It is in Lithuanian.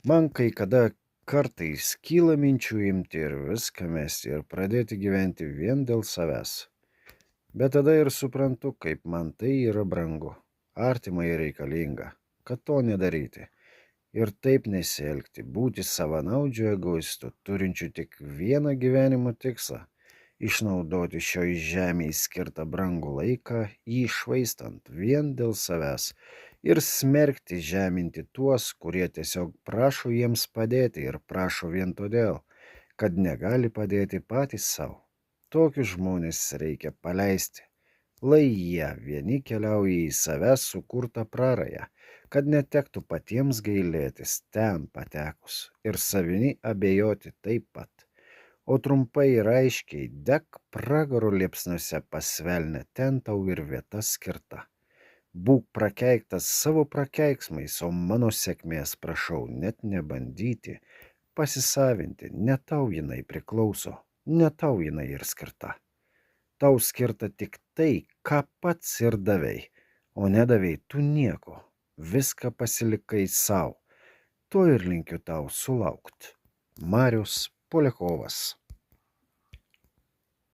Man kai kada kartais kyla minčių imti ir viską mesti ir pradėti gyventi vien dėl savęs. Bet tada ir suprantu, kaip man tai yra brangu, artimai ir reikalinga, kad to nedaryti. Ir taip nesielgti, būti savanaudžiu egoistu, turinčiu tik vieną gyvenimo tikslą - išnaudoti šioj žemėje skirtą brangų laiką, jį švaistant vien dėl savęs ir smerkti žeminti tuos, kurie tiesiog prašo jiems padėti ir prašo vien todėl, kad negali padėti patys savo. Tokius žmonės reikia paleisti, lai jie vieni keliauja į savęs sukurtą prarają, kad netektų patiems gailėtis ten patekus ir savimi abejoti taip pat. O trumpai ir aiškiai dek pragaro liepsniuose pasvelnę, ten tau ir vieta skirta. Būk prakeiktas savo prakeiksmais, o mano sėkmės prašau net nebandyti pasisavinti, ne tau jinai priklauso, ne tau jinai ir skirta. Tau skirta tik tai, ką pats ir davei, o nedavei tu nieko, viską pasilikai savo. To ir linkiu tau sulaukt. Marius Poliakovas.